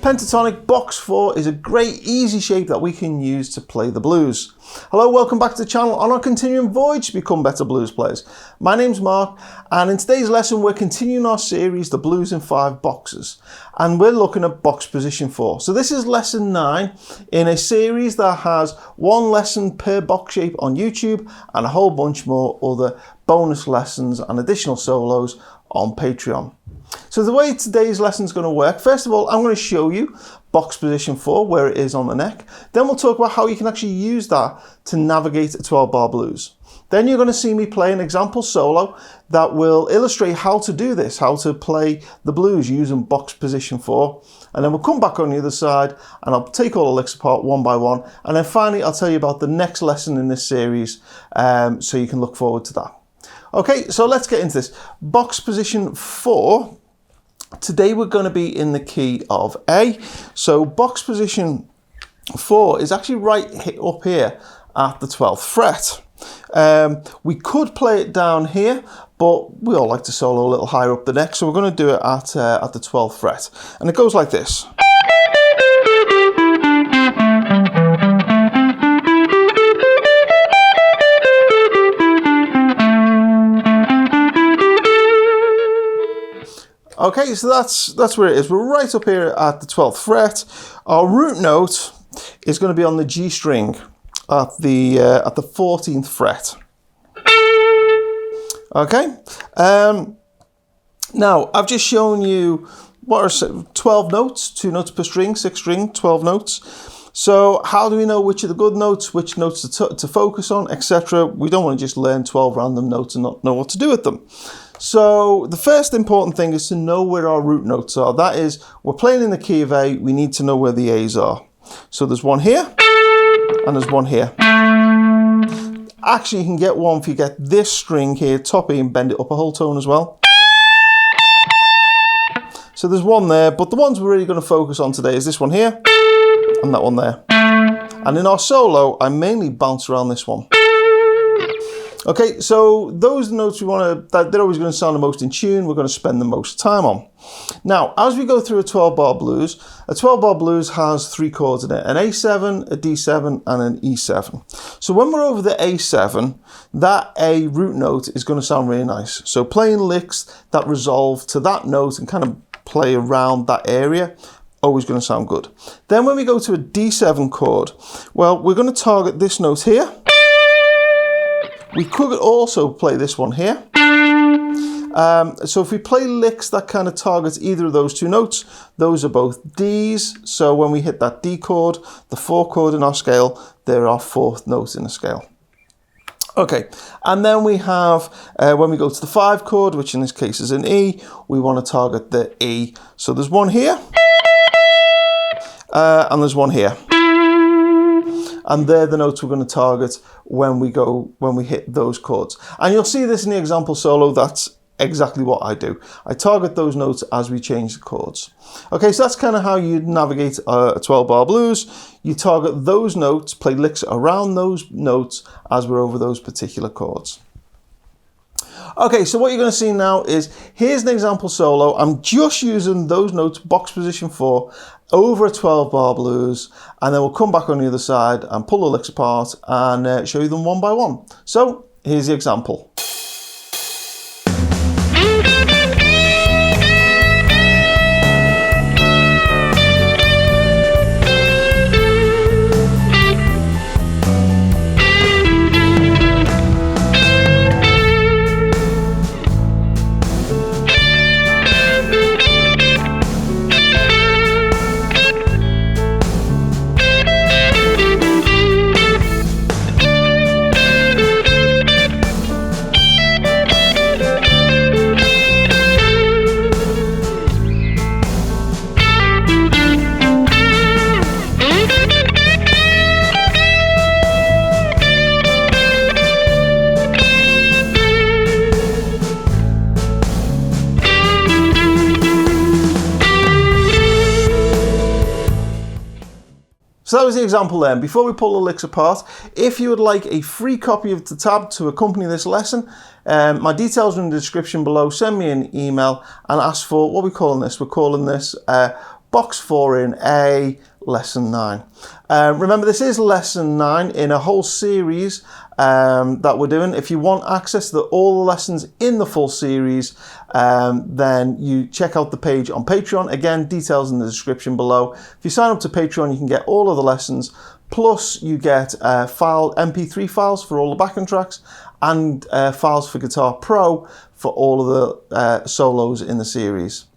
Pentatonic box 4 is a great easy shape that we can use to play the blues. Hello, welcome back to the channel on our continuing voyage to become better blues players. My name's Mark, and in today's lesson we're continuing our series, The Blues in 5 Boxes, and we're looking at box position 4. So this is lesson 9 in a series that has one lesson per box shape on YouTube and a whole bunch more other bonus lessons and additional solos on Patreon. So the way today's lesson is going to work, first of all, I'm going to show you box position 4, where it is on the neck. Then we'll talk about how you can actually use that to navigate a 12-bar blues. Then you're going to see me play an example solo that will illustrate how to do this, how to play the blues using box position 4. And then we'll come back on the other side and I'll take all the licks apart one by one. And then finally, I'll tell you about the next lesson in this series, so you can look forward to that. Okay, so let's get into this. Box position 4. Today we're going to be in the key of A. So box position 4 is actually right up here at the 12th fret. We could play it down here, but we all like to solo a little higher up the neck, so we're going to do it at the 12th fret. And it goes like this. Okay, so that's where it is. We're right up here at the 12th fret. Our root note is going to be on the G string at the 14th fret. Okay. Now I've just shown you what are 12 notes, 2 notes per string, 6 string, 12 notes. So how do we know which are the good notes, which notes to focus on, etc.? We don't want to just learn 12 random notes and not know what to do with them. So the first important thing is to know where our root notes are. That is, we're playing in the key of A, we need to know where the A's are. So there's one here, and there's one here. Actually, you can get one if you get this string here, top E, and bend it up a whole tone as well. So there's one there, but the ones we're really going to focus on today is this one here, and that one there. And in our solo, I mainly bounce around this one. Okay, so those notes we want to, they're always going to sound the most in tune, we're going to spend the most time on. Now, as we go through a 12-bar blues, a 12-bar blues has 3 chords in it, an A7, a D7, and an E7. So when we're over the A7, that A root note is going to sound really nice. So playing licks that resolve to that note and kind of play around that area, always going to sound good. Then when we go to a D7 chord, well, we're going to target this note here. We could also play this one here. So if we play licks that kind of targets either of those 2 notes, those are both Ds. So when we hit that D chord, the 4 chord in our scale, they're our 4th note in the scale. Okay, and then we have, when we go to the 5 chord, which in this case is an E, we want to target the E. So there's one here, and there's one here. And they're the notes we're going to target when we hit those chords. And you'll see this in the example solo. That's exactly what I do. I target those notes as we change the chords. Okay, so that's kind of how you navigate a 12-bar blues. You target those notes, play licks around those notes as we're over those particular chords. Okay, so what you're going to see now is, here's an example solo. I'm just using those notes, box position 4, over a 12-bar blues, and then we'll come back on the other side and pull the licks apart and show you them one by one. So here's the example. So that was the example then. Before we pull the licks apart, if you would like a free copy of the tab to accompany this lesson, my details are in the description below. Send me an email and ask for, what are we calling this? We're calling this box 4 in A, lesson 9. Remember, this is lesson 9 in a whole series that we're doing. If you want access to all the lessons in the full series, then you check out the page on Patreon. Again, details in the description below. If you sign up to Patreon, you can get all of the lessons, plus you get MP3 files for all the backing tracks and files for Guitar Pro for all of the solos in the series.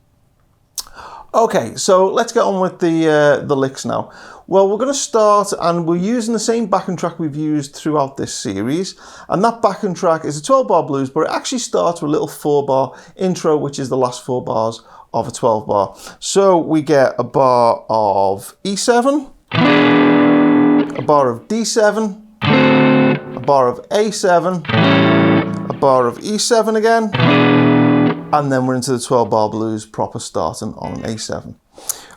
Okay, so let's get on with the licks now. Well, we're going to start, and we're using the same backing track we've used throughout this series, and that backing track is a 12-bar blues, but it actually starts with a little 4-bar intro, which is the last 4 bars of a 12-bar. So we get a bar of E7, a bar of D7, a bar of A7, a bar of E7 again, and then we're into the 12-bar blues proper, starting on an A7.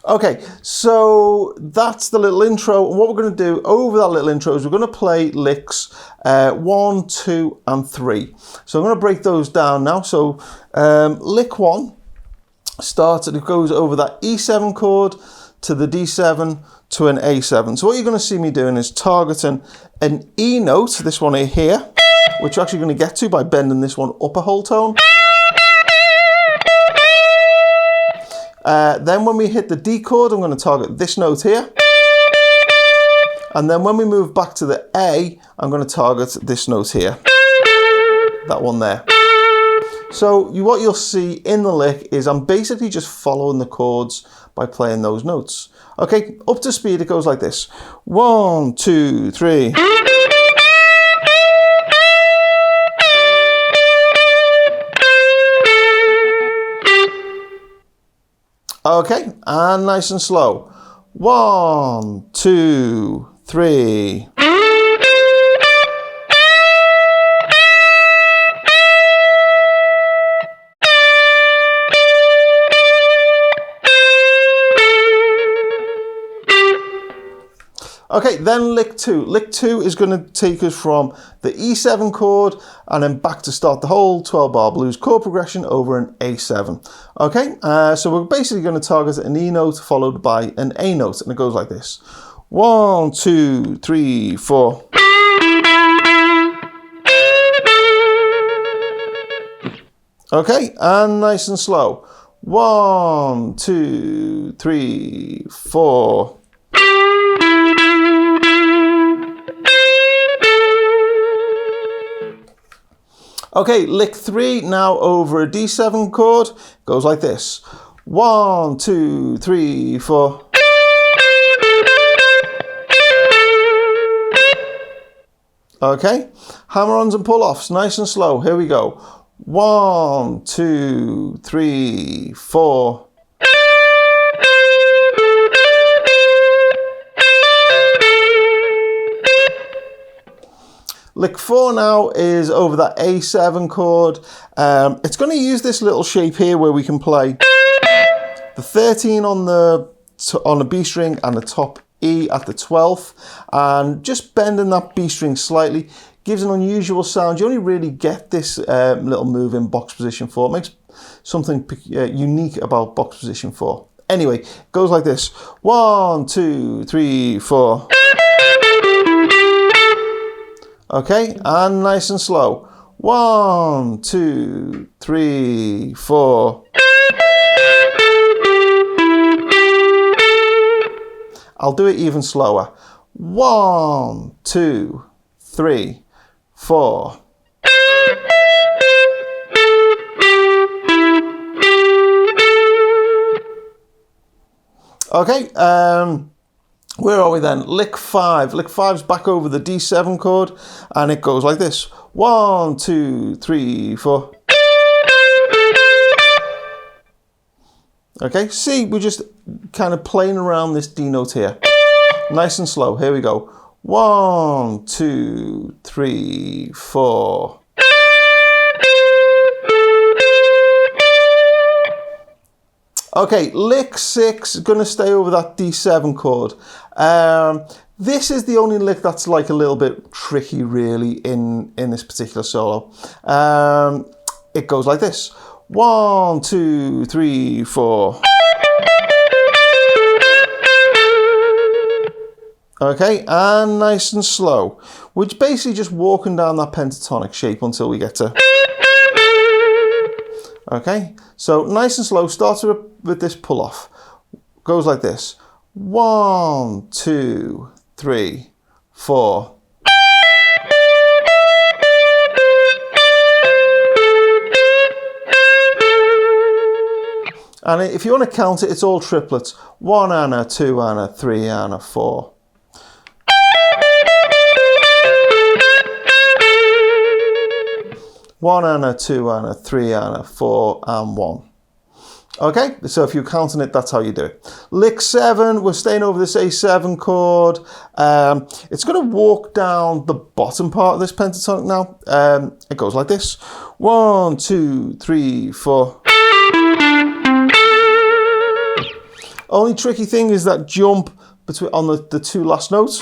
Okay, so that's the little intro. And what we're going to do over that little intro is we're going to play licks 1, 2, and 3. So I'm going to break those down now. So lick 1 starts and it goes over that E7 chord to the D7 to an A7. So what you're going to see me doing is targeting an E note, this one here, which you're actually going to get to by bending this one up a whole tone. Then when we hit the D chord, I'm going to target this note here. And then when we move back to the A, I'm going to target this note here. That one there. So what you'll see in the lick is I'm basically just following the chords by playing those notes. Okay, up to speed, it goes like this. 1, 2, 3. Okay, and nice and slow. 1, 2, 3. Okay, then lick 2. Lick 2 is going to take us from the E7 chord and then back to start the whole 12-bar blues chord progression over an A7. Okay, so we're basically going to target an E note followed by an A note, and it goes like this. 1, 2, 3, 4. Okay, and nice and slow. 1, 2, 3, 4. Okay, lick 3 now over a D7 chord, goes like this. 1, 2, 3, 4. Okay, hammer-ons and pull-offs, nice and slow, here we go. 1, 2, 3, 4. Lick 4 now is over that A7 chord. It's going to use this little shape here where we can play the 13 on the B string and the top E at the 12th, and just bending that B string slightly gives an unusual sound. You only really get this little move in box position 4. It makes something unique about box position 4. Anyway, it goes like this. 1, 2, 3, 4. Okay, and nice and slow. 1, 2, 3, 4. I'll do it even slower. 1, 2, 3, 4. Okay, where are we then? Lick 5. Lick 5's back over the D7 chord, and it goes like this. 1, 2, 3, 4. Okay, see, we're just kind of playing around this D note here. Nice and slow. Here we go. 1, 2, 3, 4. Okay, lick 6 is going to stay over that D7 chord. This is the only lick that's like a little bit tricky really in this particular solo. It goes like this. 1, 2, 3, 4. Okay, and nice and slow. We're basically just walking down that pentatonic shape until we get to... Okay, so nice and slow, starts with this pull off. Goes like this. 1, 2, 3, 4. And if you want to count it, it's all triplets. 1 and a, 2 and a, 3 and a, 4. One and a, 2 and a, 3 and a, 4 and 1. Okay, so if you're counting it, that's how you do it. Lick 7, we're staying over this A7 chord. It's going to walk down the bottom part of this pentatonic now. It goes like this. 1, 2, 3, 4. Only tricky thing is that jump between on the two last notes,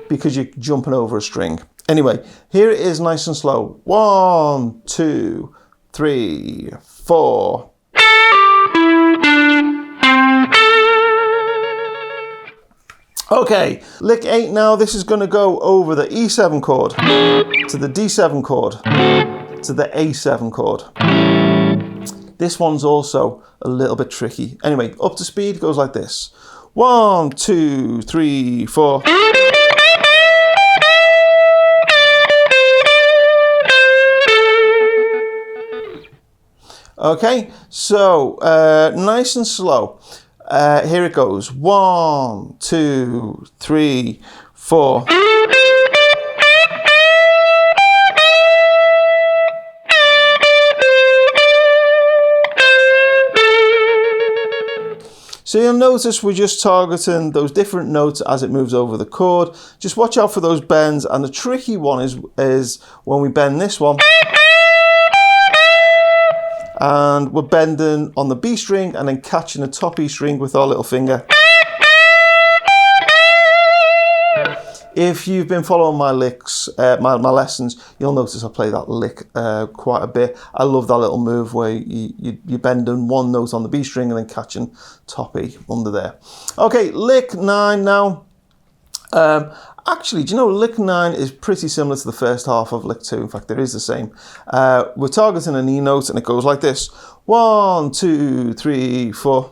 because you're jumping over a string. Anyway, here it is nice and slow. 1, 2, 3, 4. Okay, lick 8 now. This is going to go over the E7 chord, to the D7 chord, to the A7 chord. This one's also a little bit tricky. Anyway, up to speed goes like this. 1, 2, 3, 4. Okay, so nice and slow. Here it goes. 1, 2, 3, 4. So you'll notice we're just targeting those different notes as it moves over the chord. Just watch out for those bends, and the tricky one is when we bend this one. And we're bending on the B string and then catching the top E string with our little finger. If you've been following my licks, my lessons, you'll notice I play that lick quite a bit. I love that little move where you're bending one note on the B string and then catching top E under there. Okay, lick 9 now. Actually, do you know, lick 9 is pretty similar to the first half of lick 2. In fact, it is the same. We're targeting an E note and it goes like this. 1, 2, 3, 4.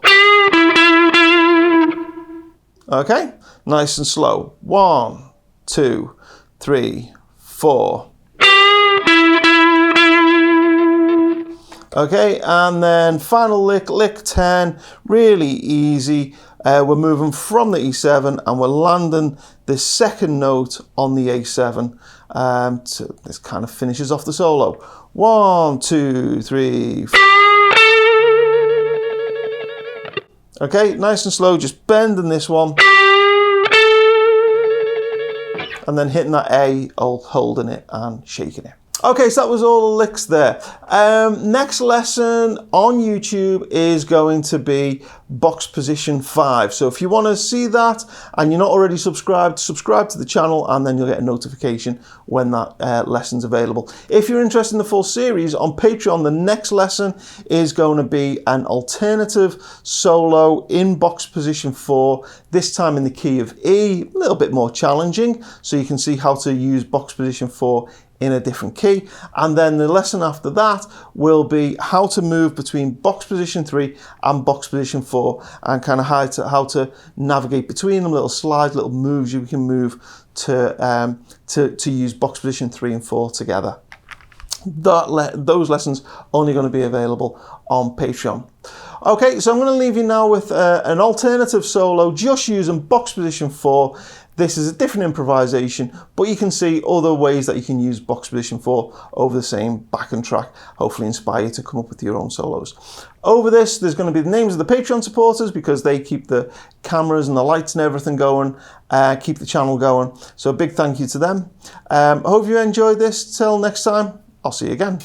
Okay, nice and slow. 1, 2, 3, 4. Okay, and then final lick, lick 10, really easy. We're moving from the E7 and we're landing this second note on the A7. So this kind of finishes off the solo. 1, 2, 3, 4. Okay, nice and slow, just bending this one. And then hitting that A, holding it and shaking it. Okay, so that was all the licks there. Next lesson on YouTube is going to be box position 5. So if you want to see that and you're not already subscribed, subscribe to the channel and then you'll get a notification when that lesson's available. If you're interested in the full series, on Patreon, the next lesson is going to be an alternative solo in box position 4, this time in the key of E, a little bit more challenging, so you can see how to use box position 4 in a different key. And then the lesson after that will be how to move between box position 3 and box position 4 and kind of how to navigate between them, little slides, little moves you can move to use box position 3 and 4 together. Those lessons only going to be available on Patreon. Okay, so I'm going to leave you now with an alternative solo just using box position 4. This is a different improvisation, but you can see other ways that you can use box position 4 over the same backing track, hopefully inspire you to come up with your own solos. Over this, there's going to be the names of the Patreon supporters because they keep the cameras and the lights and everything going, keep the channel going. So a big thank you to them. I hope you enjoyed this. Till next time, I'll see you again.